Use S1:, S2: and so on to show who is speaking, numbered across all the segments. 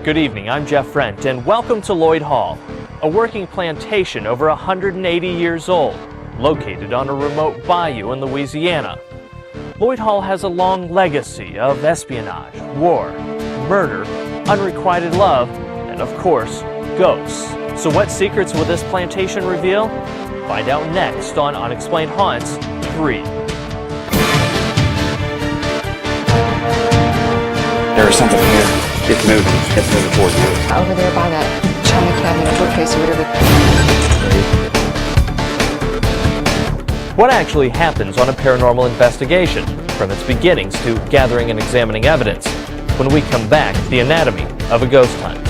S1: Good evening, I'm Jeff Frent, and welcome to Lloyd Hall, a working plantation over 180 years old, located on a remote bayou in Louisiana. Lloyd Hall has a long legacy of espionage, war, murder, unrequited love, and of course, ghosts. So what secrets will this plantation reveal? Find out next on Unexplained Haunts 3.
S2: There is something here. It's moving. It's moving towards you.
S3: Over there by that china cabinet or bookcase or whatever.
S1: What actually happens on a paranormal investigation, from its beginnings to gathering and examining evidence, when we come back to the anatomy of a ghost hunt?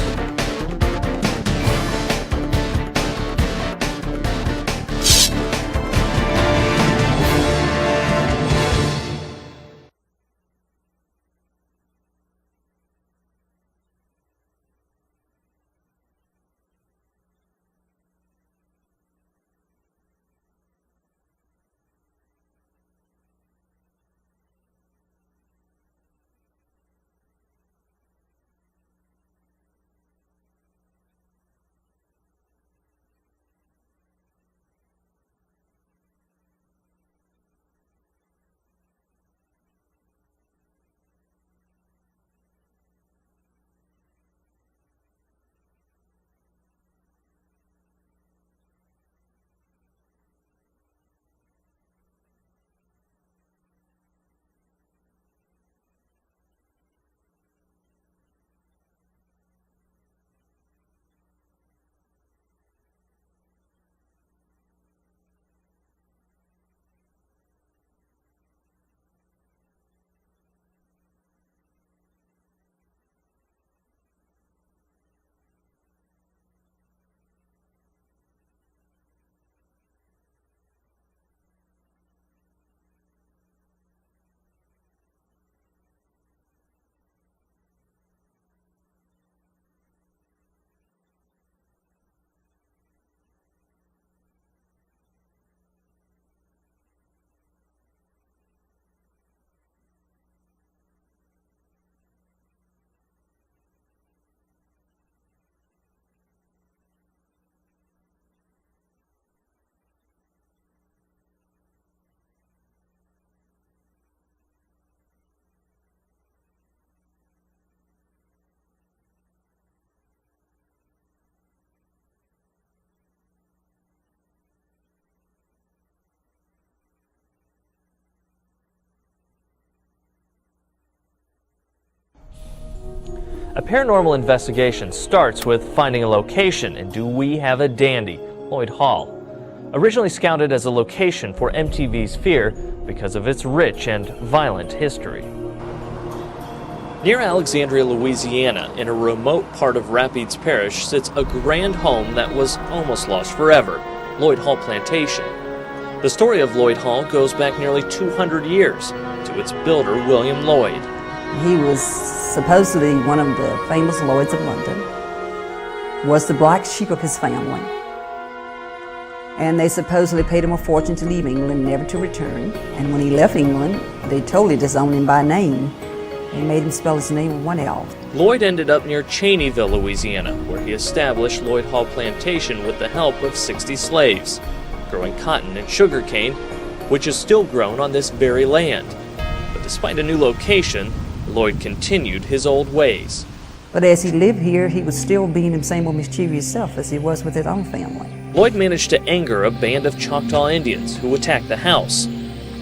S1: A paranormal investigation starts with finding a location, and do we have a dandy, Lloyd Hall. Originally scouted as a location for MTV's Fear because of its rich and violent history. Near Alexandria, Louisiana, in a remote part of Rapides Parish, sits a grand home that was almost lost forever, Lloyd Hall Plantation. The story of Lloyd Hall goes back nearly 200 years to its builder, William Lloyd.
S4: He was supposedly one of the famous Lloyds of London, was the black sheep of his family. And they supposedly paid him a fortune to leave England, never to return. And when he left England, they totally disowned him by name. They made him spell his name with one L.
S1: Lloyd ended up near Cheneyville, Louisiana, where he established Lloyd Hall Plantation with the help of 60 slaves, growing cotton and sugar cane, which is still grown on this very land. But despite a new location, Lloyd continued his old ways.
S4: But as he lived here, he was still being the same old mischievous self as he was with his own family.
S1: Lloyd managed to anger a band of Choctaw Indians who attacked the house.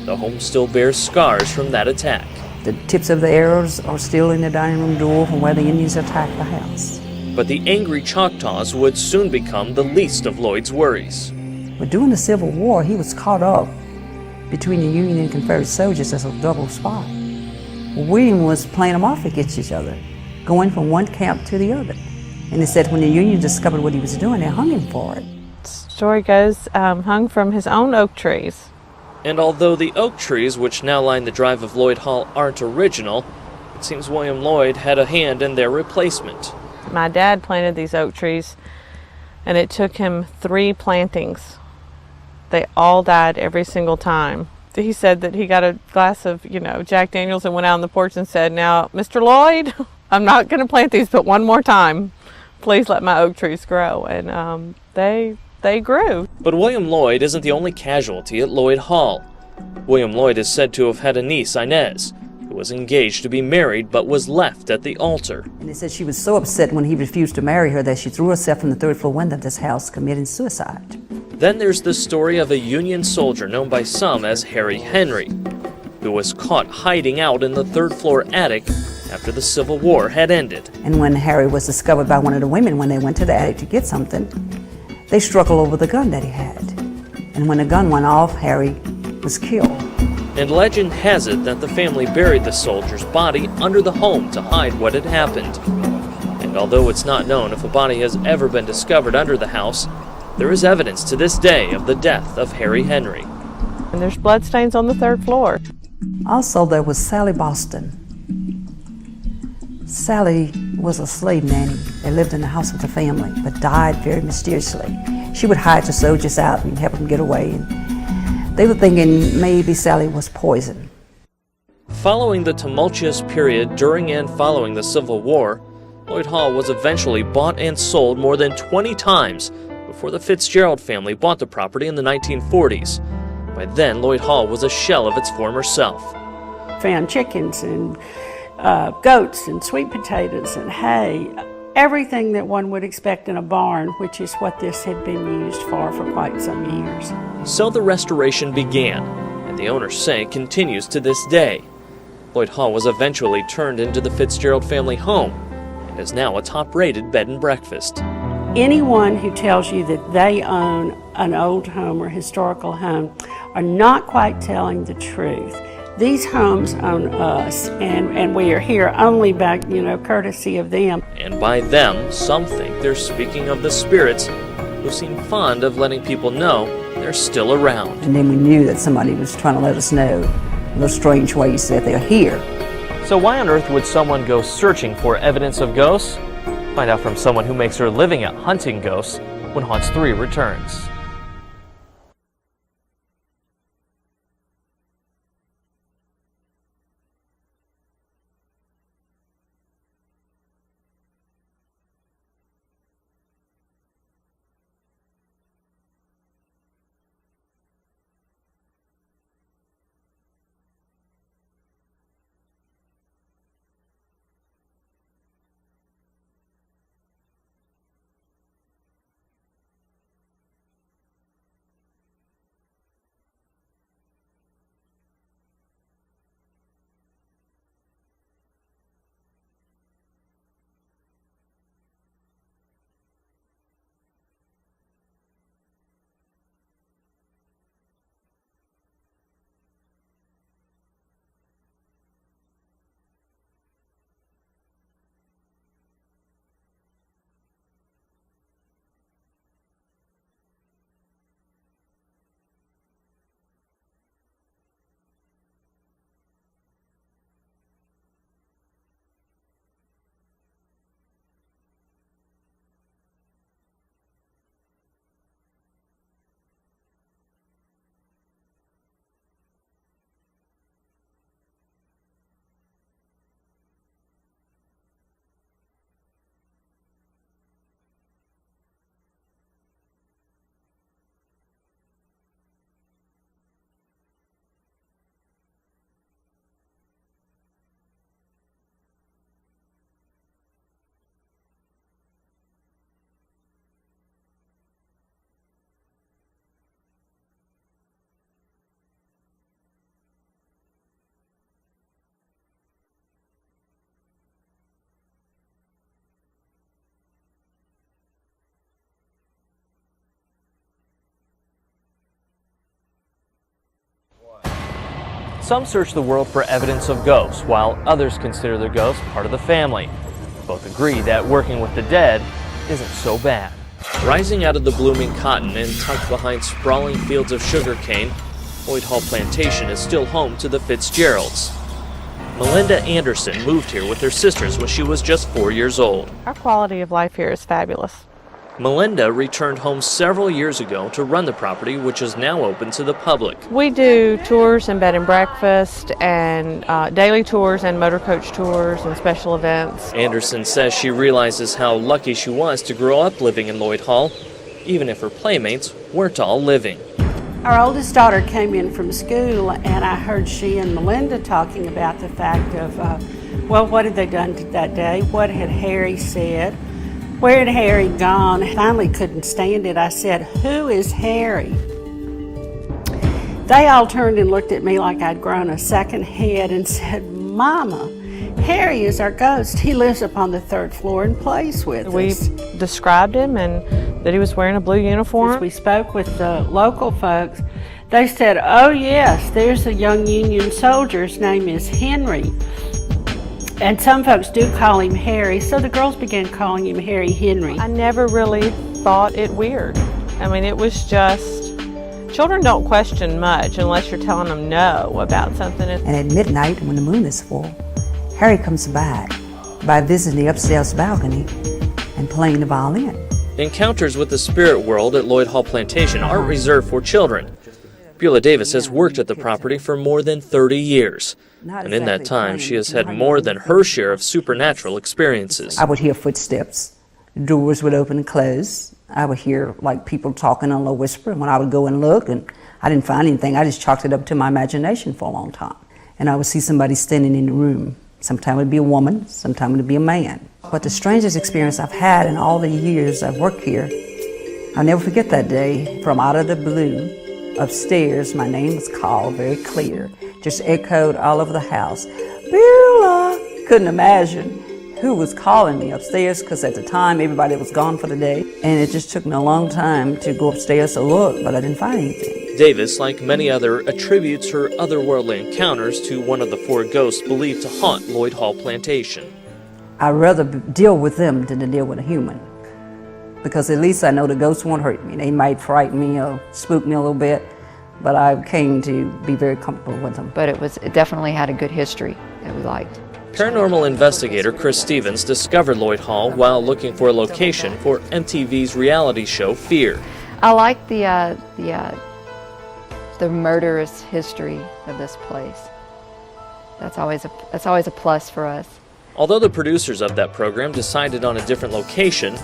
S1: The home still bears scars from that attack.
S4: The tips of the arrows are still in the dining room door from where the Indians attacked the house.
S1: But the angry Choctaws would soon become the least of Lloyd's worries.
S4: But during the Civil War, he was caught up between the Union and Confederate soldiers as a double spy. William was playing them off against each other, going from one camp to the other. And they said when the Union discovered what he was doing, they hung him for it.
S5: Story goes, hung from his own oak trees.
S1: And although the oak trees which now line the drive of Lloyd Hall aren't original, it seems William Lloyd had a hand in their replacement.
S5: My dad planted these oak trees, and it took him 3 plantings. They all died every single time. He said that he got a glass of, Jack Daniels and went out on the porch and said, "Now, Mr. Lloyd, I'm not going to plant these but one more time. Please let my oak trees grow. And they grew.
S1: But William Lloyd isn't the only casualty at Lloyd Hall. William Lloyd is said to have had a niece, Inez, who was engaged to be married but was left at the altar.
S4: And they said she was so upset when he refused to marry her that she threw herself from the third-floor window of this house, committing suicide.
S1: Then there's the story of a Union soldier known by some as Harry Henry, who was caught hiding out in the third-floor attic after the Civil War had ended.
S4: And when Harry was discovered by one of the women when they went to the attic to get something, they struggled over the gun that he had. And when the gun went off, Harry was killed.
S1: And legend has it that the family buried the soldier's body under the home to hide what had happened. And although it's not known if a body has ever been discovered under the house, there is evidence to this day of the death of Harry Henry.
S5: And there's bloodstains on the third floor.
S4: Also, there was Sally Boston. Sally was a slave nanny that lived in the house with her family, but died very mysteriously. She would hide the soldiers out and help them get away. And they were thinking maybe Sally was poisoned.
S1: Following the tumultuous period during and following the Civil War, Lloyd Hall was eventually bought and sold more than 20 times before the Fitzgerald family bought the property in the 1940s. By then, Lloyd Hall was a shell of its former self.
S6: Found chickens and goats and sweet potatoes and hay, everything that one would expect in a barn, which is what this had been used for quite some years.
S1: So the restoration began, and the owners say continues to this day. Lloyd Hall was eventually turned into the Fitzgerald family home and is now a top-rated bed and breakfast.
S6: Anyone who tells you that they own an old home or historical home are not quite telling the truth. These homes own us, and we are here only by, courtesy of them.
S1: And by them, some think they're speaking of the spirits who seem fond of letting people know they're still around.
S4: And then we knew that somebody was trying to let us know in those strange ways that they're here.
S1: So why on earth would someone go searching for evidence of ghosts? Find out from someone who makes her living at hunting ghosts when Haunts 3 returns. Some search the world for evidence of ghosts, while others consider the ghosts part of the family. Both agree that working with the dead isn't so bad. Rising out of the blooming cotton and tucked behind sprawling fields of sugarcane, Lloyd Hall Plantation is still home to the Fitzgeralds. Melinda Anderson moved here with her sisters when she was just 4 years old.
S5: Our quality of life here is fabulous.
S1: Melinda returned home several years ago to run the property, which is now open to the public.
S5: We do tours and bed and breakfast and daily tours and motor coach tours and special events.
S1: Anderson says she realizes how lucky she was to grow up living in Lloyd Hall, even if her playmates weren't all living.
S6: Our oldest daughter came in from school, and I heard she and Melinda talking about the fact of, well, what had they done that day? What had Harry said? Where had Harry gone? I finally couldn't stand it. I said, "Who is Harry?" They all turned and looked at me like I'd grown a second head and said, "Mama, Harry is our ghost. He lives up on the 3rd floor and plays with us."
S5: We described him and that he was wearing a blue uniform.
S6: As we spoke with the local folks, they said, "Oh yes, there's a young Union soldier. His name is Henry." And some folks do call him Harry, so the girls began calling him Harry Henry.
S5: I never really thought it weird. I mean, it was just, children don't question much unless you're telling them no about something.
S4: And at midnight, when the moon is full, Harry comes back by visiting the upstairs balcony and playing the violin.
S1: Encounters with the spirit world at Lloyd Hall Plantation aren't reserved for children. Beulah Davis has worked at the property for more than 30 years. And in that time, she has had more than her share of supernatural experiences.
S4: I would hear footsteps. Doors would open and close. I would hear like people talking in a low whisper. And when I would go and look, and I didn't find anything, I just chalked it up to my imagination for a long time. And I would see somebody standing in the room. Sometimes it would be a woman, sometimes it would be a man. But the strangest experience I've had in all the years I've worked here, I'll never forget that day. From out of the blue, upstairs, my name was called very clear, just echoed all over the house. Beulah! Couldn't imagine who was calling me upstairs, because at the time everybody was gone for the day, and it just took me a long time to go upstairs to look, but I didn't find anything.
S1: Davis, like many other, attributes her otherworldly encounters to one of the 4 ghosts believed to haunt Lloyd Hall Plantation.
S4: I'd rather deal with them than to deal with a human, because at least I know the ghosts won't hurt me. They might frighten me or spook me a little bit, but I came to be very comfortable with them.
S3: But it definitely had a good history that we liked.
S1: Paranormal investigator Chris Stevens discovered Lloyd Hall while looking for a location for MTV's reality show Fear.
S3: I like the murderous history of this place. That's always a plus for us.
S1: Although the producers of that program decided on a different location,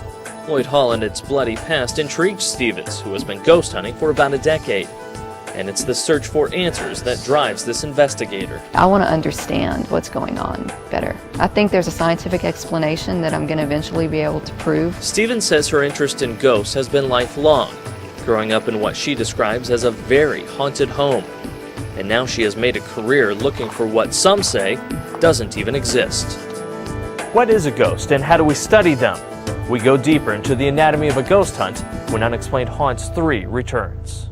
S1: Lloyd Hall and its bloody past intrigued Stevens, who has been ghost hunting for about a decade. And it's the search for answers that drives this investigator.
S3: I want to understand what's going on better. I think there's a scientific explanation that I'm going to eventually be able to prove.
S1: Stevens says her interest in ghosts has been lifelong, growing up in what she describes as a very haunted home. And now she has made a career looking for what some say doesn't even exist. What is a ghost and how do we study them? We go deeper into the anatomy of a ghost hunt when Unexplained Haunts 3 returns.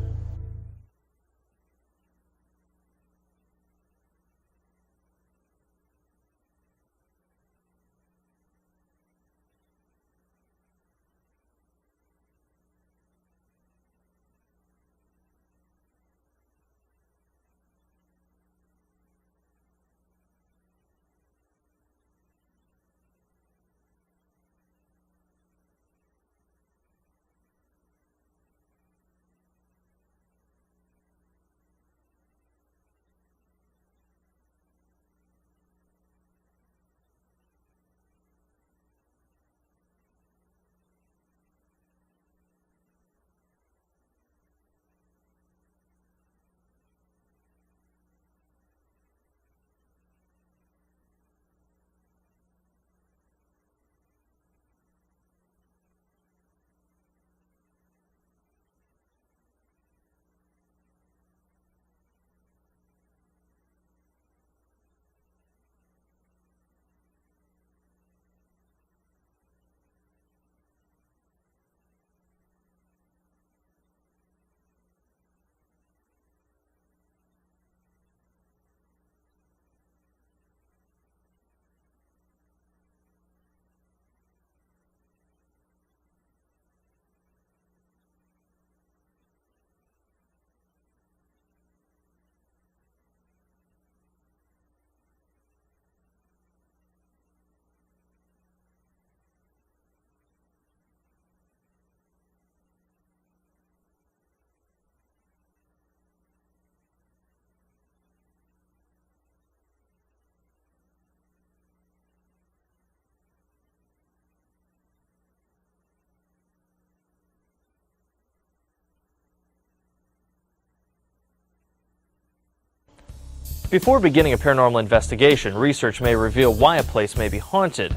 S1: Before beginning a paranormal investigation, research may reveal why a place may be haunted.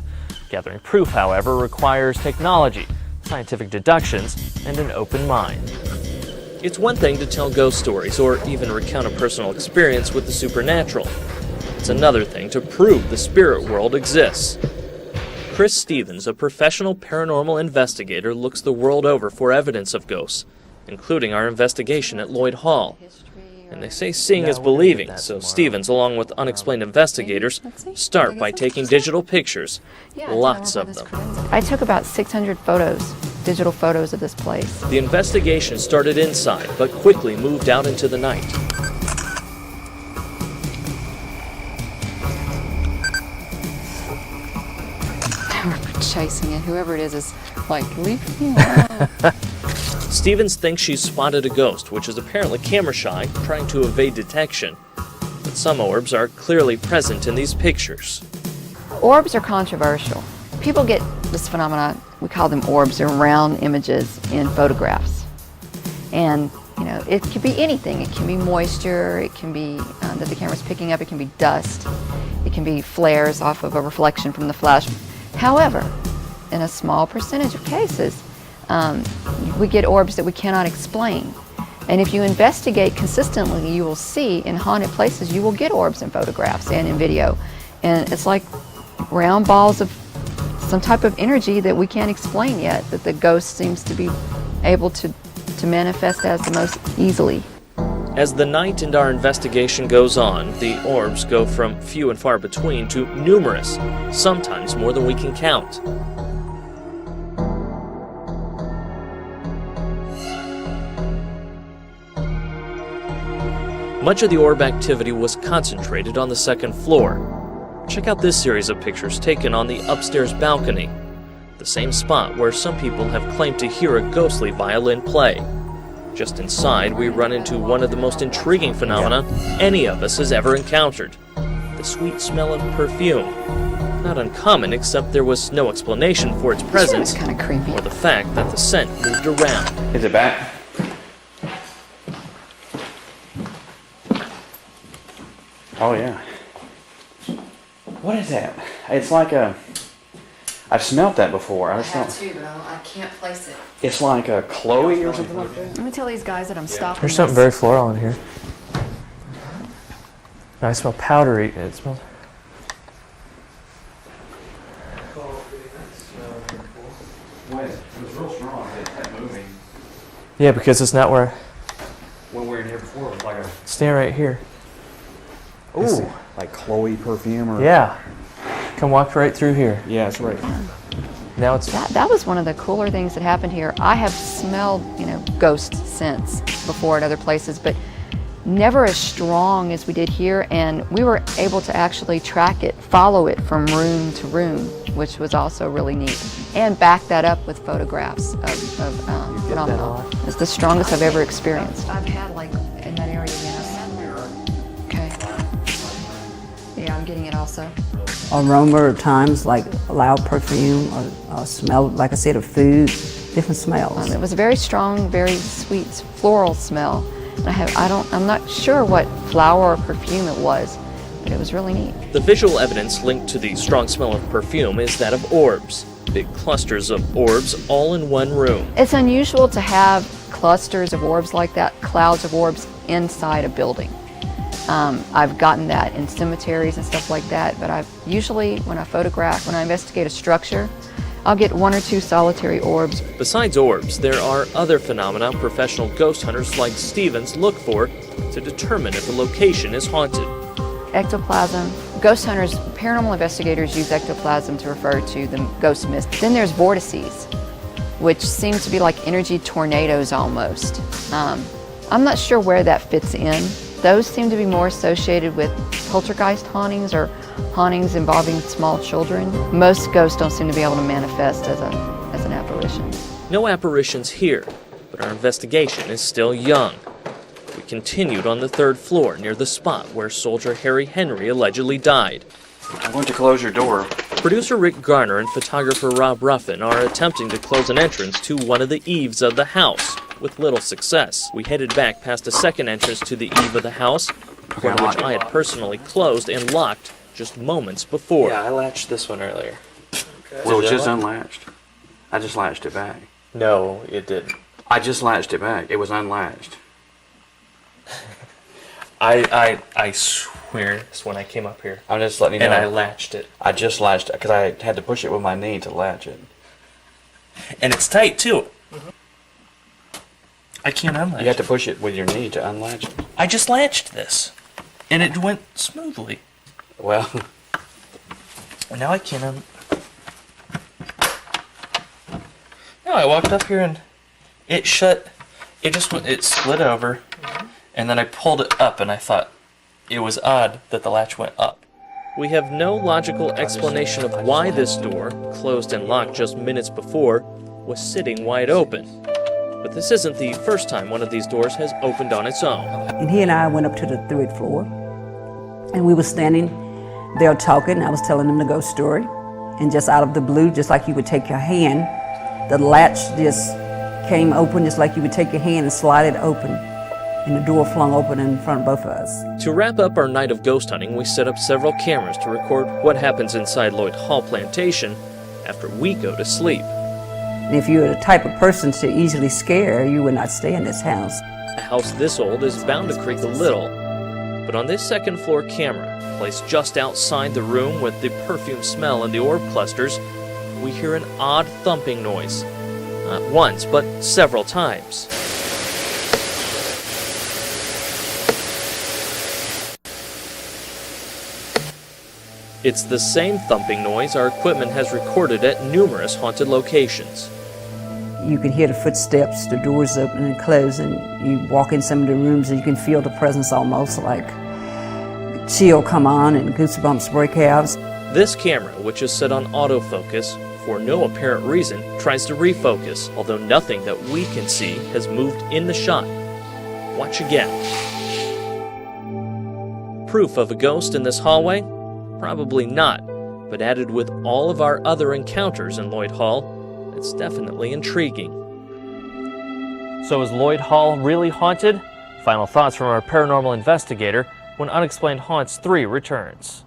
S1: Gathering proof, however, requires technology, scientific deductions, and an open mind. It's one thing to tell ghost stories or even recount a personal experience with the supernatural. It's another thing to prove the spirit world exists. Chris Stevens, a professional paranormal investigator, looks the world over for evidence of ghosts, including our investigation at Lloyd Hall. And they say seeing is believing, so Stevens, along with unexplained investigators, start by taking digital pictures, lots of them.
S3: I took about 600 photos, digital photos of this place.
S1: The investigation started inside, but quickly moved out into the night.
S3: We're chasing it. Whoever it is like, leave me alone.
S1: Stevens thinks she's spotted a ghost, which is apparently camera shy, trying to evade detection. But some orbs are clearly present in these pictures.
S3: Orbs are controversial. People get this phenomenon, we call them orbs, they're round images in photographs. And, you know, it could be anything. It can be moisture, it can be that the camera's picking up, it can be dust, it can be flares off of a reflection from the flash. However, in a small percentage of cases, we get orbs that we cannot explain. And if you investigate consistently, you will see in haunted places, you will get orbs in photographs and in video. And it's like round balls of some type of energy that we can't explain yet, that the ghost seems to be able to manifest as the most easily.
S1: As the night and our investigation goes on, the orbs go from few and far between to numerous, sometimes more than we can count. Much of the orb activity was concentrated on the second floor. Check out this series of pictures taken on the upstairs balcony, the same spot where some people have claimed to hear a ghostly violin play. Just inside, we run into one of the most intriguing phenomena any of us has ever encountered: the sweet smell of perfume. Not uncommon, except there was no explanation for its presence,
S3: Kind of creepy.
S1: or the fact that the scent moved around.
S2: Is it back? Oh yeah. What is that? It's like a... I've smelled that before. I
S3: too, but I can't place it.
S2: It's like a Chloe or something like that?
S3: Let me tell these guys that I'm stopping.
S1: There's something very floral in here. I smell powdery. It smells...
S2: Wait, it was real strong. It kept moving.
S1: Yeah, because it's not where...
S2: When we were in here before, it was like a...
S1: Stand right here.
S2: Ooh, like Chloe perfume or...
S1: Yeah. Come walk right through here.
S2: Yeah, that's right.
S1: Now it's...
S3: That was one of the cooler things that happened here. I have smelled, ghost scents before at other places, but never as strong as we did here, and we were able to actually track it, follow it from room to room, which was also really neat, and back that up with photographs of phenomena. It's the strongest I've ever experienced. I've had like in that area, Okay. Yeah, I'm getting it also.
S4: Aroma at times, like loud perfume or smell, like I said, of food, different smells.
S3: It was a very strong, very sweet floral smell. I'm not sure what flower or perfume it was, but it was really neat.
S1: The visual evidence linked to the strong smell of perfume is that of orbs. Big clusters of orbs all in one room.
S3: It's unusual to have clusters of orbs like that, clouds of orbs inside a building. I've gotten that in cemeteries and stuff like that, but when I investigate a structure, I'll get one or two solitary orbs.
S1: Besides orbs, there are other phenomena professional ghost hunters like Stevens look for to determine if a location is haunted.
S3: Ectoplasm. Ghost hunters, paranormal investigators use ectoplasm to refer to the ghost mist. Then there's vortices, which seem to be like energy tornadoes almost. I'm not sure where that fits in. Those seem to be more associated with poltergeist hauntings or hauntings involving small children. Most ghosts don't seem to be able to manifest as an apparition.
S1: No apparitions here, but our investigation is still young. We continued on the third floor near the spot where soldier Harry Henry allegedly died.
S2: I'm going to close your door.
S1: Producer Rick Garner and photographer Rob Ruffin are attempting to close an entrance to one of the eaves of the house, with little success. We headed back past a second entrance to the eave of the house, one which I had personally closed and locked just moments before.
S2: Yeah, I latched this one earlier.
S1: Okay.
S2: Well, it's just unlatched. I just latched it back.
S1: No, it didn't.
S2: I just latched it back. It was unlatched.
S1: I swear it's when I came up here.
S2: I'm just letting you know.
S1: And I latched it.
S2: I just latched it because I had to push it with my knee to latch it.
S1: And it's tight too. I can't unlatch
S2: You have to push it with your knee to unlatch it.
S1: I just latched this. And it went smoothly.
S2: Well,
S1: Now I can't No, I walked up here and it shut. It just went, it slid over. And then I pulled it up and I thought it was odd that the latch went up. We have no logical explanation of why this door, closed and locked just minutes before, was sitting wide open. But this isn't the first time one of these doors has opened on its own.
S4: And he and I went up to the 3rd floor, and we were standing there talking. I was telling him the ghost story, and just out of the blue, just like you would take your hand, the latch just came open, just like you would take your hand and slide it open, and the door flung open in front of both of us.
S1: To wrap up our night of ghost hunting, we set up several cameras to record what happens inside Lloyd Hall Plantation after we go to sleep.
S4: And if you're the type of person to easily scare, you would not stay in this house.
S1: A house this old is bound to creak a little, but on this 2nd floor camera, placed just outside the room with the perfume smell and the orb clusters, we hear an odd thumping noise. Not once, but several times. It's the same thumping noise our equipment has recorded at numerous haunted locations.
S4: You can hear the footsteps, the doors open and close, and you walk in some of the rooms and you can feel the presence almost like chill come on and goosebumps break out.
S1: This camera, which is set on autofocus, for no apparent reason, tries to refocus, although nothing that we can see has moved in the shot. Watch again. Proof of a ghost in this hallway? Probably not, but added with all of our other encounters in Lloyd Hall, it's definitely intriguing. So is Lloyd Hall really haunted? Final thoughts from our paranormal investigator when Unexplained Haunts 3 returns.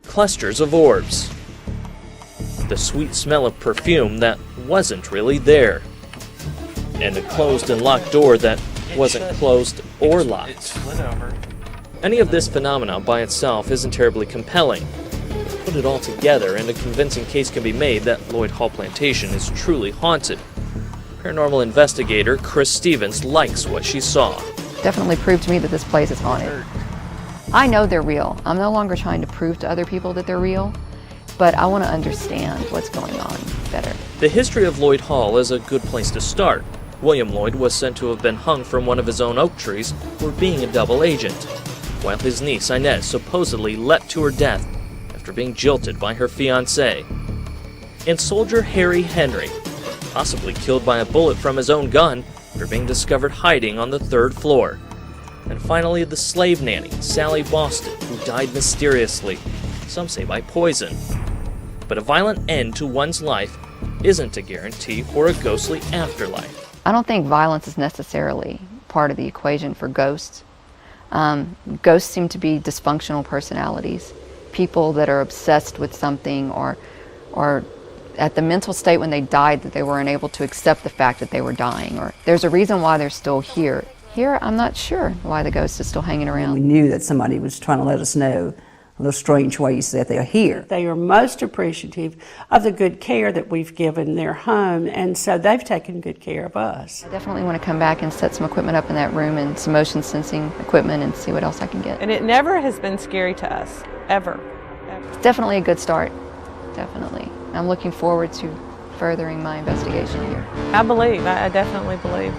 S1: Clusters of orbs. The sweet smell of perfume that wasn't really there. And a closed and locked door that wasn't closed or locked. Any of this phenomena by itself isn't terribly compelling. Put it all together and a convincing case can be made that Lloyd Hall Plantation is truly haunted. Paranormal investigator Chris Stevens likes what she saw.
S3: definitely proved to me that this place is haunted. I know they're real. I'm no longer trying to prove to other people that they're real, but I want to understand what's going on better.
S1: The history of Lloyd Hall is a good place to start. William Lloyd was said to have been hung from one of his own oak trees for being a double agent, while his niece Inez supposedly leapt to her death after being jilted by her fiancé. And soldier Harry Henry, possibly killed by a bullet from his own gun after being discovered hiding on the 3rd floor. And finally, the slave nanny, Sally Boston, who died mysteriously, some say by poison. But a violent end to one's life isn't a guarantee for a ghostly afterlife.
S3: I don't think violence is necessarily part of the equation for ghosts. Ghosts seem to be dysfunctional personalities, people that are obsessed with something or at the mental state when they died that they weren't able to accept the fact that they were dying, or there's a reason why they're still here. Here, I'm not sure why the ghost is still hanging around.
S4: We knew that somebody was trying to let us know in those strange ways that they're here.
S6: They are most appreciative of the good care that we've given their home, and so they've taken good care of us.
S3: I definitely want to come back and set some equipment up in that room and some motion sensing equipment and see what else I can get.
S5: And it never has been scary to us, ever.
S3: It's definitely a good start, definitely. I'm looking forward to furthering my investigation here.
S5: I definitely believe.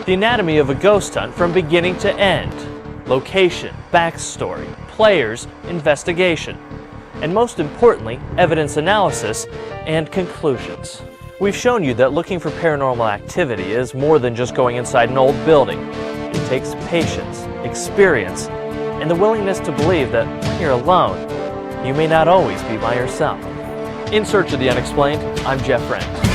S1: The anatomy of a ghost hunt from beginning to end. Location, backstory, players, investigation, and most importantly, evidence analysis and conclusions. We've shown you that looking for paranormal activity is more than just going inside an old building. It takes patience, experience, and the willingness to believe that when you're alone, you may not always be by yourself. In Search of the Unexplained, I'm Jeff Wrendt.